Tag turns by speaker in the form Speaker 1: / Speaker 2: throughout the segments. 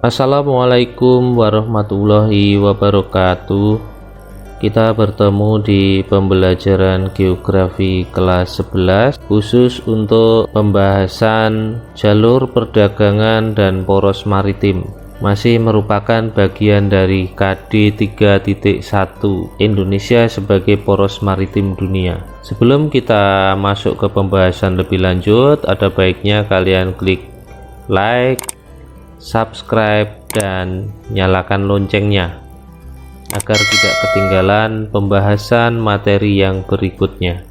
Speaker 1: Assalamualaikum warahmatullahi wabarakatuh. Kita bertemu di pembelajaran geografi kelas 11 khusus untuk pembahasan jalur perdagangan dan poros maritim. Masih merupakan bagian dari KD 3.1 Indonesia sebagai poros maritim dunia. Sebelum kita masuk ke pembahasan lebih lanjut, ada baiknya kalian klik like, subscribe, dan nyalakan loncengnya agar tidak ketinggalan pembahasan materi yang berikutnya.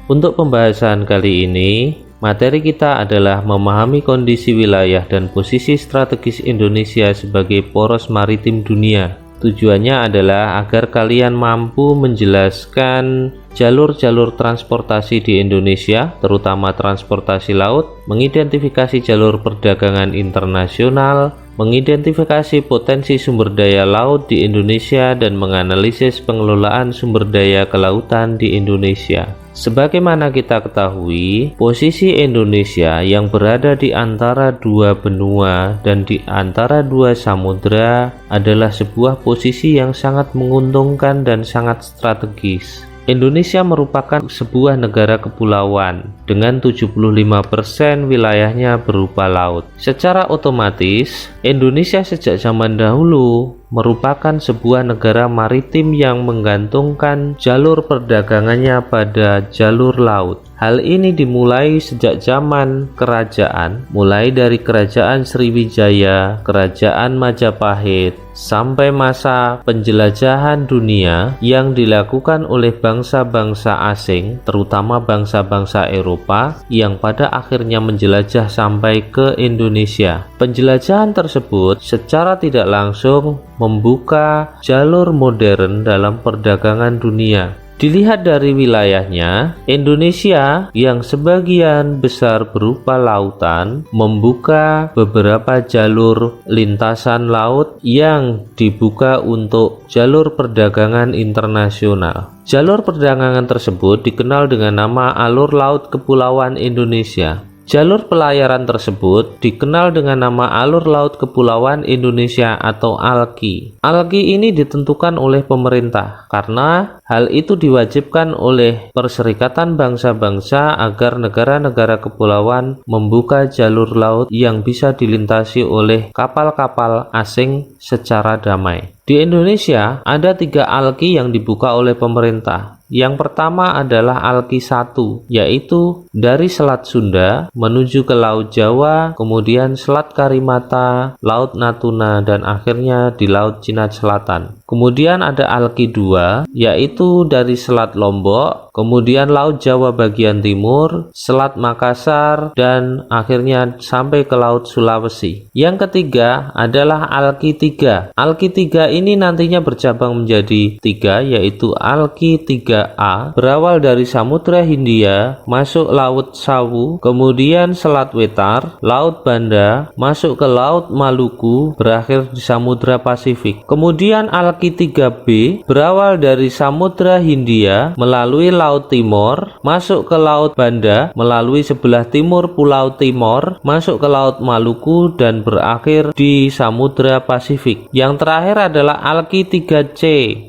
Speaker 1: Untuk pembahasan kali ini, materi kita adalah memahami kondisi wilayah dan posisi strategis Indonesia sebagai poros maritim dunia. Tujuannya adalah agar kalian mampu menjelaskan jalur-jalur transportasi di Indonesia, terutama transportasi laut, mengidentifikasi jalur perdagangan internasional, mengidentifikasi potensi sumber daya laut di Indonesia, dan menganalisis pengelolaan sumber daya kelautan di Indonesia. Sebagaimana kita ketahui, posisi Indonesia yang berada di antara dua benua dan di antara dua samudra adalah sebuah posisi yang sangat menguntungkan dan sangat strategis. Indonesia merupakan sebuah negara kepulauan dengan 75% wilayahnya berupa laut. Secara otomatis, Indonesia sejak zaman dahulu merupakan sebuah negara maritim yang menggantungkan jalur perdagangannya pada jalur laut. Hal ini dimulai sejak zaman kerajaan, mulai dari Kerajaan Sriwijaya, Kerajaan Majapahit, sampai masa penjelajahan dunia yang dilakukan oleh bangsa-bangsa asing, terutama bangsa-bangsa Eropa yang pada akhirnya menjelajah sampai ke Indonesia. Penjelajahan tersebut secara tidak langsung membuka jalur modern dalam perdagangan dunia. Dilihat dari wilayahnya, Indonesia yang sebagian besar berupa lautan membuka beberapa jalur lintasan laut yang dibuka untuk jalur perdagangan internasional. Jalur perdagangan tersebut dikenal dengan nama Alur Laut Kepulauan Indonesia. Jalur pelayaran tersebut dikenal dengan nama Alur Laut Kepulauan Indonesia atau ALKI. ALKI ini ditentukan oleh pemerintah karena hal itu diwajibkan oleh Perserikatan Bangsa-Bangsa agar negara-negara kepulauan membuka jalur laut yang bisa dilintasi oleh kapal-kapal asing secara damai. Di Indonesia ada 3 ALKI yang dibuka oleh pemerintah. Yang pertama adalah ALKI 1, yaitu dari Selat Sunda menuju ke Laut Jawa, kemudian Selat Karimata, Laut Natuna, dan akhirnya di Laut Cina Selatan. Kemudian ada ALKI 2, yaitu dari Selat Lombok, kemudian Laut Jawa bagian timur, Selat Makassar, dan akhirnya sampai ke Laut Sulawesi. Yang ketiga adalah ALKI 3. ALKI 3 ini nantinya bercabang menjadi 3, yaitu ALKI 3A, berawal dari Samudra Hindia, masuk Laut Sawu, kemudian Selat Wetar, Laut Banda, masuk ke Laut Maluku, berakhir di Samudra Pasifik. Kemudian ALKI 3B, berawal dari Samudra Hindia, melalui Laut Timor, masuk ke Laut Banda, melalui sebelah timur Pulau Timor, masuk ke Laut Maluku, dan berakhir di Samudra Pasifik. Yang terakhir adalah ALKI 3C,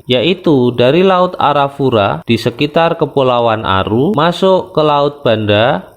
Speaker 1: yaitu dari Laut Arafura di sekitar Kepulauan Aru, masuk ke Laut Banda,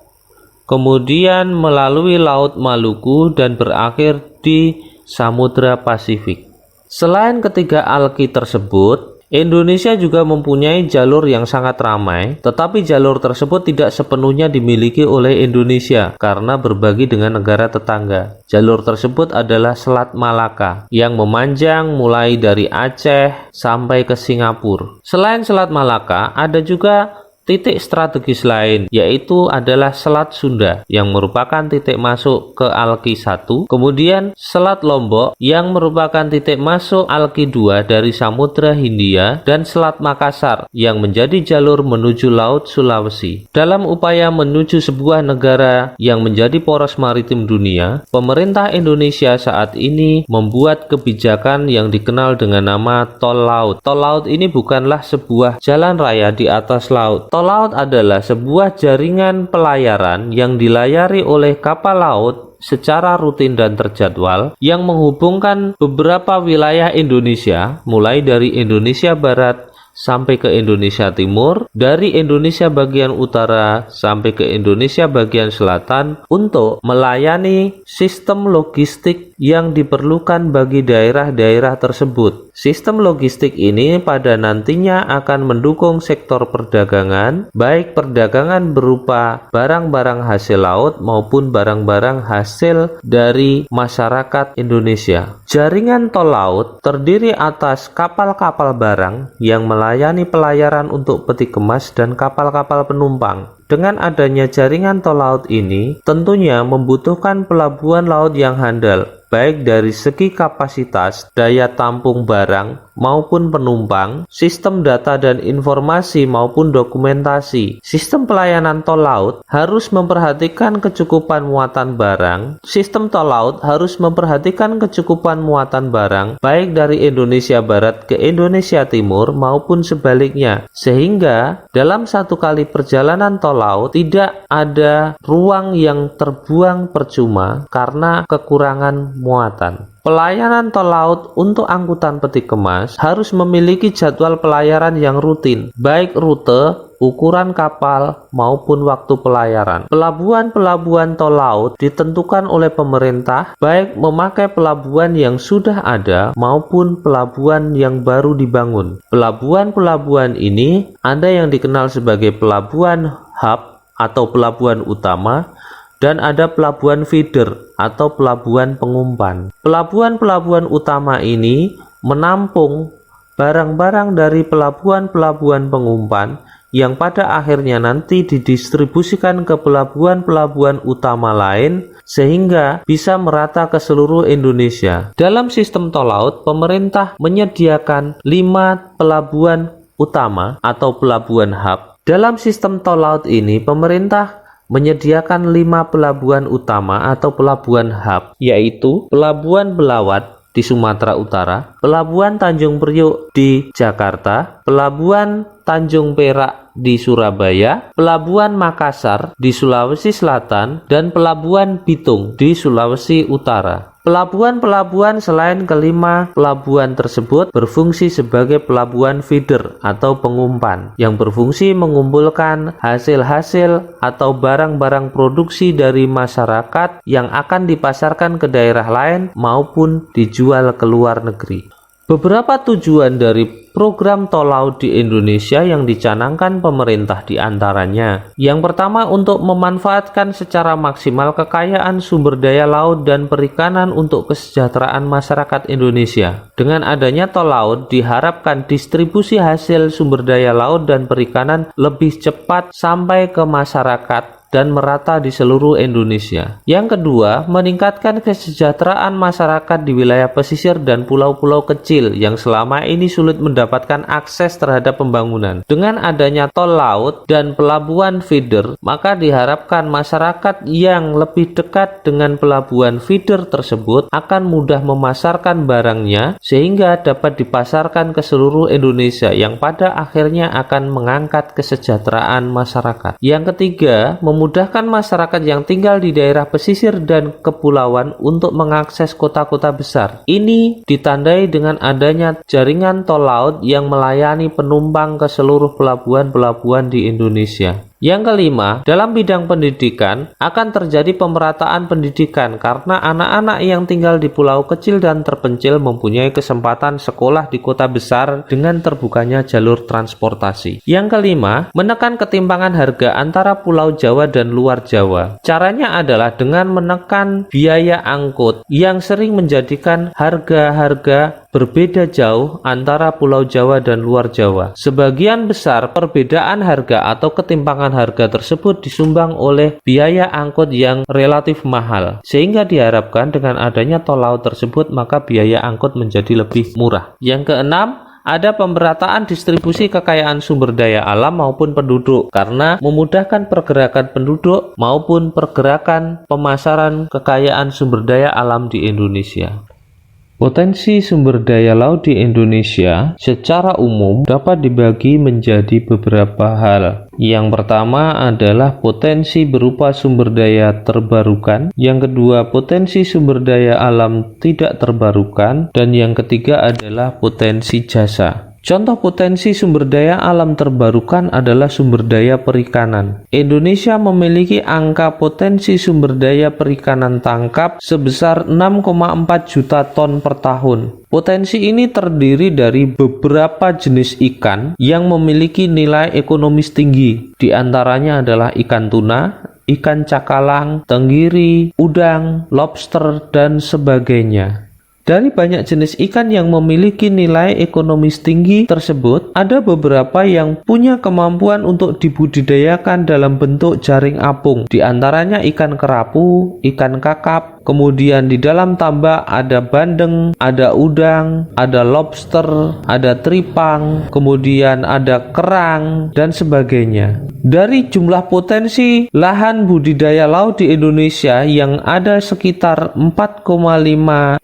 Speaker 1: kemudian melalui Laut Maluku, dan berakhir di Samudra Pasifik. Selain ketiga ALKI tersebut, Indonesia juga mempunyai jalur yang sangat ramai, tetapi jalur tersebut tidak sepenuhnya dimiliki oleh Indonesia karena berbagi dengan negara tetangga. Jalur tersebut adalah Selat Malaka yang memanjang mulai dari Aceh sampai ke Singapura. Selain Selat Malaka, ada juga titik strategis lain, yaitu adalah Selat Sunda yang merupakan titik masuk ke ALKI 1, kemudian Selat Lombok yang merupakan titik masuk ALKI 2 dari Samudra Hindia, dan Selat Makassar yang menjadi jalur menuju Laut Sulawesi. Dalam upaya menuju sebuah negara yang menjadi poros maritim dunia, pemerintah Indonesia saat ini membuat kebijakan yang dikenal dengan nama tol laut. Tol laut ini bukanlah sebuah jalan raya di atas laut. Tol laut adalah sebuah jaringan pelayaran yang dilayari oleh kapal laut secara rutin dan terjadwal yang menghubungkan beberapa wilayah Indonesia, mulai dari Indonesia Barat sampai ke Indonesia Timur, dari Indonesia bagian utara sampai ke Indonesia bagian selatan, untuk melayani sistem logistik yang diperlukan bagi daerah-daerah tersebut. Sistem logistik ini pada nantinya akan mendukung sektor perdagangan, baik perdagangan berupa barang-barang hasil laut maupun barang-barang hasil dari masyarakat Indonesia. Jaringan tol laut terdiri atas kapal-kapal barang yang melayani pelayaran untuk peti kemas dan kapal-kapal penumpang. Dengan adanya jaringan tol laut ini, tentunya membutuhkan pelabuhan laut yang handal, baik dari segi kapasitas, daya tampung barang maupun penumpang, sistem data dan informasi maupun dokumentasi. Sistem pelayanan tol laut harus memperhatikan kecukupan muatan barang. Sistem tol laut harus memperhatikan kecukupan muatan barang, baik dari Indonesia Barat ke Indonesia Timur maupun sebaliknya, sehingga dalam satu kali perjalanan tol laut tidak ada ruang yang terbuang percuma karena kekurangan muatan. Pelayanan tol laut untuk angkutan peti kemas harus memiliki jadwal pelayaran yang rutin, baik rute, ukuran kapal, maupun waktu pelayaran. Pelabuhan-pelabuhan tol laut ditentukan oleh pemerintah, baik memakai pelabuhan yang sudah ada maupun pelabuhan yang baru dibangun. Pelabuhan-pelabuhan ini ada yang dikenal sebagai pelabuhan hub atau pelabuhan utama, dan ada pelabuhan feeder atau pelabuhan pengumpan. Pelabuhan-pelabuhan utama ini menampung barang-barang dari pelabuhan-pelabuhan pengumpan yang pada akhirnya nanti didistribusikan ke pelabuhan-pelabuhan utama lain sehingga bisa merata ke seluruh Indonesia. Dalam sistem tol laut, pemerintah menyediakan 5 pelabuhan utama atau pelabuhan hub. Dalam sistem tol laut ini, pemerintah menyediakan 5 pelabuhan utama atau pelabuhan hub, yaitu Pelabuhan Belawat di Sumatera Utara, Pelabuhan Tanjung Priok di Jakarta, Pelabuhan Tanjung Perak di Surabaya, Pelabuhan Makassar di Sulawesi Selatan, dan Pelabuhan Bitung di Sulawesi Utara. Pelabuhan-pelabuhan selain kelima pelabuhan tersebut berfungsi sebagai pelabuhan feeder atau pengumpan yang berfungsi mengumpulkan hasil-hasil atau barang-barang produksi dari masyarakat yang akan dipasarkan ke daerah lain maupun dijual ke luar negeri. Beberapa tujuan dari program tol laut di Indonesia yang dicanangkan pemerintah diantaranya. Yang pertama, untuk memanfaatkan secara maksimal kekayaan sumber daya laut dan perikanan untuk kesejahteraan masyarakat Indonesia. Dengan adanya tol laut, diharapkan distribusi hasil sumber daya laut dan perikanan lebih cepat sampai ke masyarakat dan merata di seluruh Indonesia. Yang kedua, meningkatkan kesejahteraan masyarakat di wilayah pesisir dan pulau-pulau kecil yang selama ini sulit mendapatkan akses terhadap pembangunan. Dengan adanya tol laut dan pelabuhan feeder, maka diharapkan masyarakat yang lebih dekat dengan pelabuhan feeder tersebut akan mudah memasarkan barangnya sehingga dapat dipasarkan ke seluruh Indonesia yang pada akhirnya akan mengangkat kesejahteraan masyarakat. Yang ketiga, memudahkan masyarakat yang tinggal di daerah pesisir dan kepulauan untuk mengakses kota-kota besar. Ini ditandai dengan adanya jaringan tol laut yang melayani penumpang ke seluruh pelabuhan-pelabuhan di Indonesia. Yang kelima, dalam bidang pendidikan akan terjadi pemerataan pendidikan karena anak-anak yang tinggal di pulau kecil dan terpencil mempunyai kesempatan sekolah di kota besar dengan terbukanya jalur transportasi. Yang kelima, menekan ketimpangan harga antara Pulau Jawa dan luar Jawa. Caranya adalah dengan menekan biaya angkut yang sering menjadikan harga-harga berbeda jauh antara Pulau Jawa dan luar Jawa. Sebagian besar perbedaan harga atau ketimpangan harga tersebut disumbang oleh biaya angkut yang relatif mahal, sehingga diharapkan dengan adanya tol laut tersebut maka biaya angkut menjadi lebih murah. Yang keenam, ada pemerataan distribusi kekayaan sumber daya alam maupun penduduk karena memudahkan pergerakan penduduk maupun pergerakan pemasaran kekayaan sumber daya alam di Indonesia. Potensi sumber daya laut di Indonesia secara umum dapat dibagi menjadi beberapa hal. Yang pertama adalah potensi berupa sumber daya terbarukan, yang kedua potensi sumber daya alam tidak terbarukan, dan yang ketiga adalah potensi jasa. Contoh potensi sumber daya alam terbarukan adalah sumber daya perikanan. Indonesia memiliki angka potensi sumber daya perikanan tangkap sebesar 6,4 juta ton per tahun. Potensi ini terdiri dari beberapa jenis ikan yang memiliki nilai ekonomis tinggi. Di antaranya adalah ikan tuna, ikan cakalang, tenggiri, udang, lobster, dan sebagainya. Dari banyak jenis ikan yang memiliki nilai ekonomis tinggi tersebut, ada beberapa yang punya kemampuan untuk dibudidayakan dalam bentuk jaring apung. Di antaranya ikan kerapu, ikan kakap, kemudian di dalam tambak ada bandeng, ada udang, ada lobster, ada tripang, kemudian ada kerang, dan sebagainya. Dari jumlah potensi lahan budidaya laut di Indonesia yang ada sekitar 4,58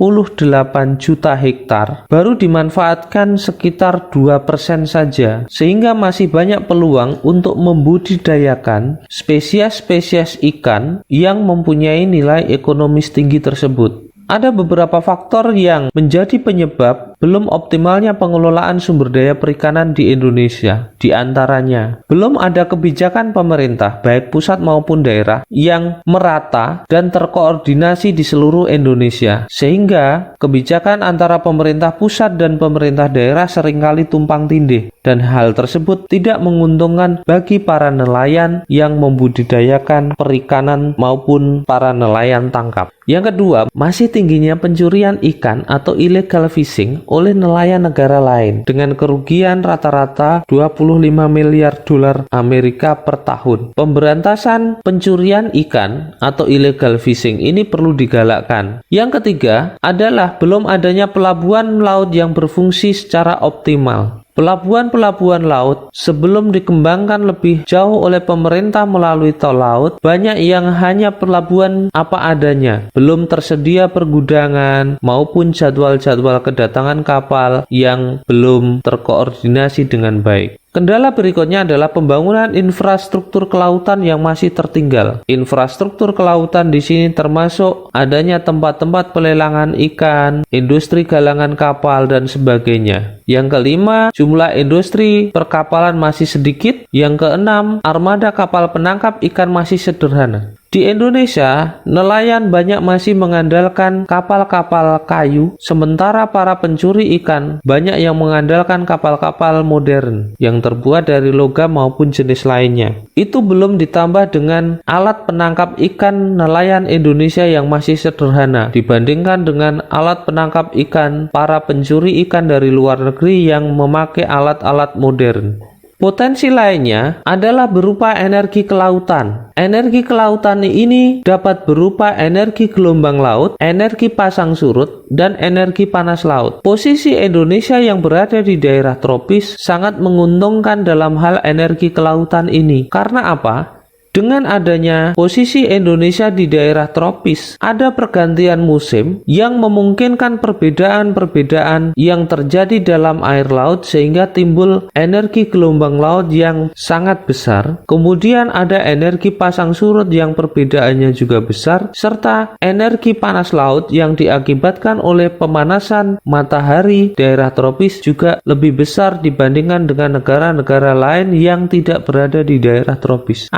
Speaker 1: juta hektar, baru dimanfaatkan sekitar 2% saja, sehingga masih banyak peluang untuk membudidayakan spesies-spesies ikan yang mempunyai nilai ekonomis tinggi tersebut. Ada beberapa faktor yang menjadi penyebab belum optimalnya pengelolaan sumber daya perikanan di Indonesia. Di antaranya, belum ada kebijakan pemerintah, baik pusat maupun daerah, yang merata dan terkoordinasi di seluruh Indonesia, sehingga kebijakan antara pemerintah pusat dan pemerintah daerah seringkali tumpang tindih, dan hal tersebut tidak menguntungkan bagi para nelayan yang membudidayakan perikanan maupun para nelayan tangkap. Yang kedua, masih tingginya pencurian ikan atau illegal fishing oleh nelayan negara lain dengan kerugian rata-rata 25 miliar dolar Amerika per tahun. Pemberantasan pencurian ikan atau illegal fishing ini perlu digalakkan. Yang ketiga adalah belum adanya pelabuhan laut yang berfungsi secara optimal. Pelabuhan-pelabuhan laut sebelum dikembangkan lebih jauh oleh pemerintah melalui tol laut, banyak yang hanya pelabuhan apa adanya, belum tersedia pergudangan maupun jadwal-jadwal kedatangan kapal yang belum terkoordinasi dengan baik. Kendala berikutnya adalah pembangunan infrastruktur kelautan yang masih tertinggal. Infrastruktur kelautan di sini termasuk adanya tempat-tempat pelelangan ikan, industri galangan kapal, dan sebagainya. Yang kelima, jumlah industri perkapalan masih sedikit. Yang keenam, armada kapal penangkap ikan masih sederhana. Di Indonesia, nelayan banyak masih mengandalkan kapal-kapal kayu, sementara para pencuri ikan banyak yang mengandalkan kapal-kapal modern yang terbuat dari logam maupun jenis lainnya. Itu belum ditambah dengan alat penangkap ikan nelayan Indonesia yang masih sederhana dibandingkan dengan alat penangkap ikan para pencuri ikan dari luar negeri yang memakai alat-alat modern. Potensi lainnya adalah berupa energi kelautan. Energi kelautan ini dapat berupa energi gelombang laut, energi pasang surut, dan energi panas laut. Posisi Indonesia yang berada di daerah tropis sangat menguntungkan dalam hal energi kelautan ini. Karena apa? Dengan adanya posisi Indonesia di daerah tropis, ada pergantian musim yang memungkinkan perbedaan-perbedaan yang terjadi dalam air laut sehingga timbul energi gelombang laut yang sangat besar. Kemudian ada energi pasang surut yang perbedaannya juga besar, serta energi panas laut yang diakibatkan oleh pemanasan matahari daerah tropis juga lebih besar dibandingkan dengan negara-negara lain yang tidak berada di daerah tropis.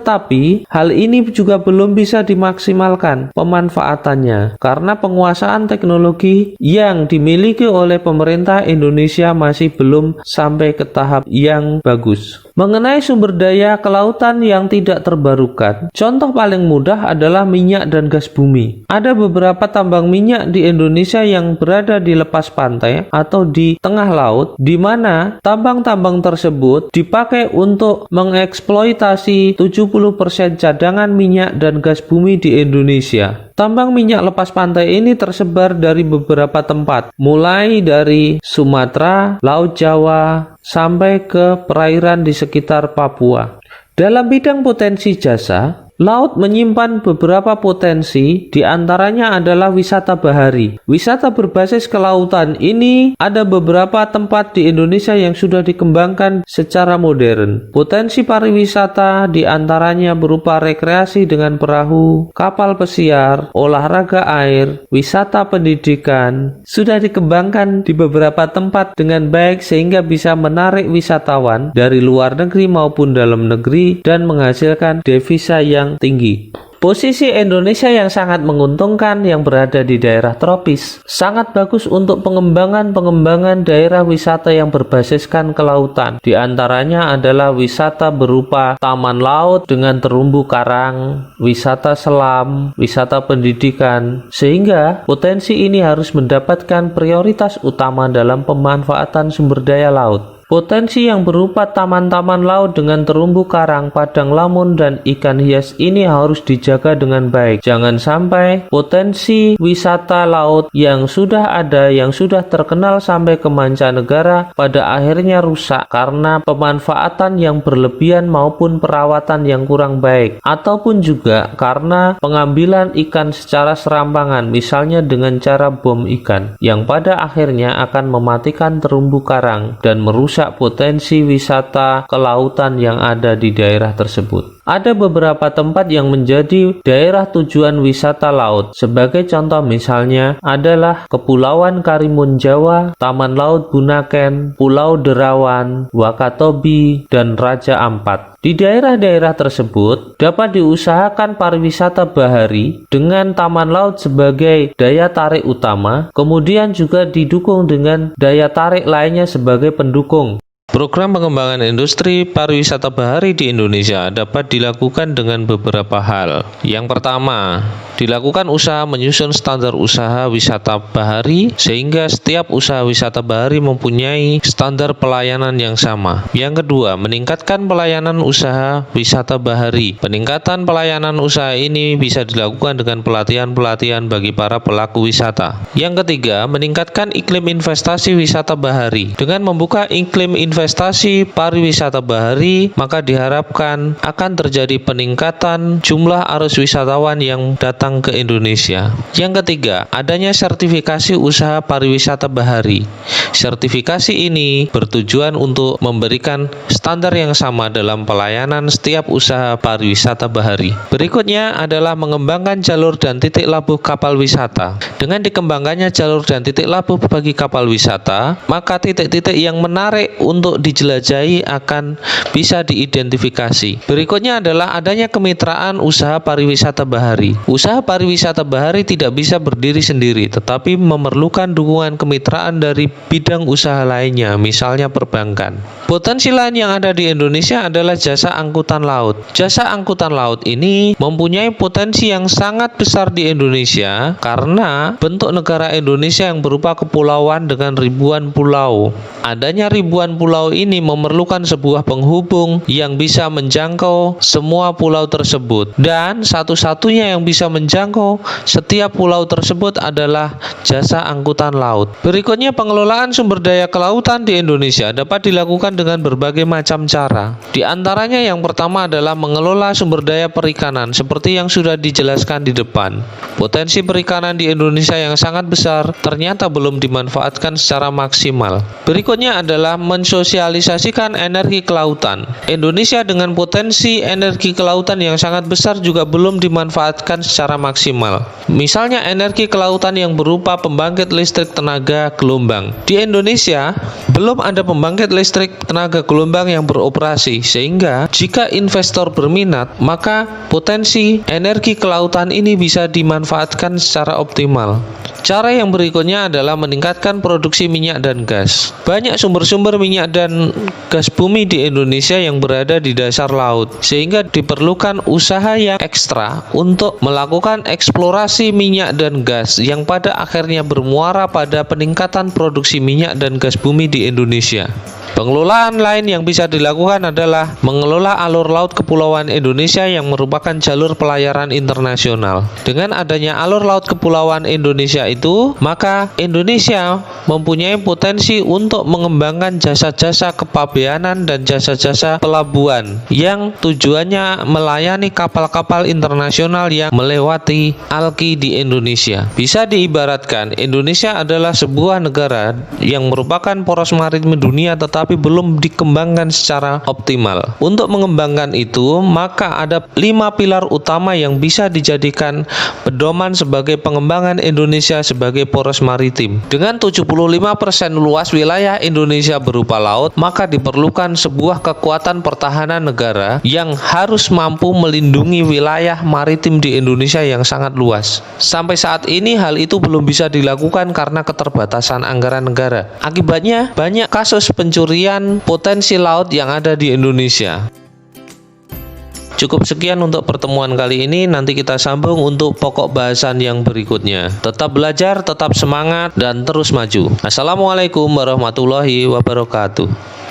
Speaker 1: Tetapi hal ini juga belum bisa dimaksimalkan pemanfaatannya karena penguasaan teknologi yang dimiliki oleh pemerintah Indonesia masih belum sampai ke tahap yang bagus. Mengenai sumber daya kelautan yang tidak terbarukan, contoh paling mudah adalah minyak dan gas bumi. Ada beberapa tambang minyak di Indonesia yang berada di lepas pantai atau di tengah laut, di mana tambang-tambang tersebut dipakai untuk mengeksploitasi 70% cadangan minyak dan gas bumi di Indonesia. Tambang minyak lepas pantai ini tersebar dari beberapa tempat, mulai dari Sumatera, Laut Jawa, sampai ke perairan di sekitar Papua. Dalam bidang potensi jasa, Laut menyimpan beberapa potensi, di antaranya adalah wisata bahari. Wisata berbasis kelautan ini ada beberapa tempat di Indonesia yang sudah dikembangkan secara modern. Potensi pariwisata di antaranya berupa rekreasi dengan perahu, kapal pesiar, olahraga air, wisata pendidikan, sudah dikembangkan di beberapa tempat dengan baik sehingga bisa menarik wisatawan dari luar negeri maupun dalam negeri dan menghasilkan devisa yang tinggi. Posisi Indonesia yang sangat menguntungkan yang berada di daerah tropis sangat bagus untuk pengembangan daerah wisata yang berbasiskan kelautan. Di antaranya adalah wisata berupa taman laut dengan terumbu karang, wisata selam, wisata pendidikan, sehingga potensi ini harus mendapatkan prioritas utama dalam pemanfaatan sumber daya laut. Potensi yang berupa taman-taman laut dengan terumbu karang, padang lamun, dan ikan hias ini harus dijaga dengan baik. Jangan sampai potensi wisata laut yang sudah ada, yang sudah terkenal sampai ke mancanegara, pada akhirnya rusak karena pemanfaatan yang berlebihan maupun perawatan yang kurang baik. Ataupun juga karena pengambilan ikan secara serampangan, misalnya dengan cara bom ikan, yang pada akhirnya akan mematikan terumbu karang dan merusak potensi wisata kelautan yang ada di daerah tersebut. Ada beberapa tempat yang menjadi daerah tujuan wisata laut. Sebagai contoh misalnya adalah Kepulauan Karimun Jawa, Taman Laut Bunaken, Pulau Derawan, Wakatobi, dan Raja Ampat. Di daerah-daerah tersebut dapat diusahakan pariwisata bahari dengan taman laut sebagai daya tarik utama, kemudian juga didukung dengan daya tarik lainnya sebagai pendukung. Program pengembangan industri pariwisata bahari di Indonesia dapat dilakukan dengan beberapa hal. Yang pertama, dilakukan usaha menyusun standar usaha wisata bahari sehingga setiap usaha wisata bahari mempunyai standar pelayanan yang sama. Yang kedua, meningkatkan pelayanan usaha wisata bahari. Peningkatan pelayanan usaha ini bisa dilakukan dengan pelatihan-pelatihan bagi para pelaku wisata. Yang ketiga, meningkatkan iklim investasi wisata bahari. Dengan membuka iklim investasi pariwisata bahari, maka diharapkan akan terjadi peningkatan jumlah arus wisatawan yang datang ke Indonesia. Yang ketiga, adanya sertifikasi usaha pariwisata bahari. Sertifikasi ini bertujuan untuk memberikan standar yang sama dalam pelayanan setiap usaha pariwisata bahari. Berikutnya adalah mengembangkan jalur dan titik labuh kapal wisata. Dengan dikembangkannya jalur dan titik labuh bagi kapal wisata, maka titik-titik yang menarik untuk dijelajahi akan bisa diidentifikasi. Berikutnya adalah adanya kemitraan usaha pariwisata bahari. Usaha pariwisata bahari tidak bisa berdiri sendiri, tetapi memerlukan dukungan kemitraan dari bidang usaha lainnya, misalnya perbankan. Potensi lain yang ada di Indonesia adalah jasa angkutan laut. Jasa angkutan laut ini mempunyai potensi yang sangat besar di Indonesia karena bentuk negara Indonesia yang berupa kepulauan dengan ribuan pulau. Adanya ribuan pulau ini memerlukan sebuah penghubung yang bisa menjangkau semua pulau tersebut, dan satu-satunya yang bisa menjangkau setiap pulau tersebut adalah jasa angkutan laut. Berikutnya, pengelolaan sumber daya kelautan di Indonesia dapat dilakukan dengan berbagai macam cara. Di antaranya yang pertama adalah mengelola sumber daya perikanan seperti yang sudah dijelaskan di depan. Potensi perikanan di Indonesia yang sangat besar ternyata belum dimanfaatkan secara maksimal. Berikutnya adalah mensosialisasikan energi kelautan. Indonesia dengan potensi energi kelautan yang sangat besar juga belum dimanfaatkan secara maksimal. Misalnya energi kelautan yang berupa pembangkit listrik tenaga gelombang. Di Indonesia belum ada pembangkit listrik tenaga gelombang yang beroperasi, sehingga jika investor berminat, maka potensi energi kelautan ini bisa dimanfaatkan secara optimal. Cara yang berikutnya adalah meningkatkan produksi minyak dan gas. Banyak sumber-sumber minyak dan gas bumi di Indonesia yang berada di dasar laut, sehingga diperlukan usaha yang ekstra untuk melakukan eksplorasi minyak dan gas yang pada akhirnya bermuara pada peningkatan produksi minyak dan gas bumi di Indonesia. Pengelolaan lain yang bisa dilakukan adalah mengelola alur laut kepulauan Indonesia yang merupakan jalur pelayaran internasional. Dengan adanya alur laut kepulauan Indonesia itu, maka Indonesia mempunyai potensi untuk mengembangkan jasa-jasa kepabeanan dan jasa-jasa pelabuhan yang tujuannya melayani kapal-kapal internasional yang melewati alki di Indonesia. Bisa diibaratkan, Indonesia adalah sebuah negara yang merupakan poros maritim dunia tetapi belum dikembangkan secara optimal. Untuk mengembangkan itu, maka ada 5 pilar utama yang bisa dijadikan pedoman sebagai pengembangan Indonesia sebagai poros maritim. Dengan 75% luas wilayah Indonesia berupa laut, maka diperlukan sebuah kekuatan pertahanan negara yang harus mampu melindungi wilayah maritim di Indonesia yang sangat luas. Sampai saat ini hal itu belum bisa dilakukan karena keterbatasan anggaran negara. Akibatnya, banyak kasus pencurian potensi laut yang ada di Indonesia. Cukup sekian untuk pertemuan kali ini, nanti kita sambung untuk pokok bahasan yang berikutnya. Tetap belajar, tetap semangat, dan terus maju. Assalamualaikum warahmatullahi wabarakatuh.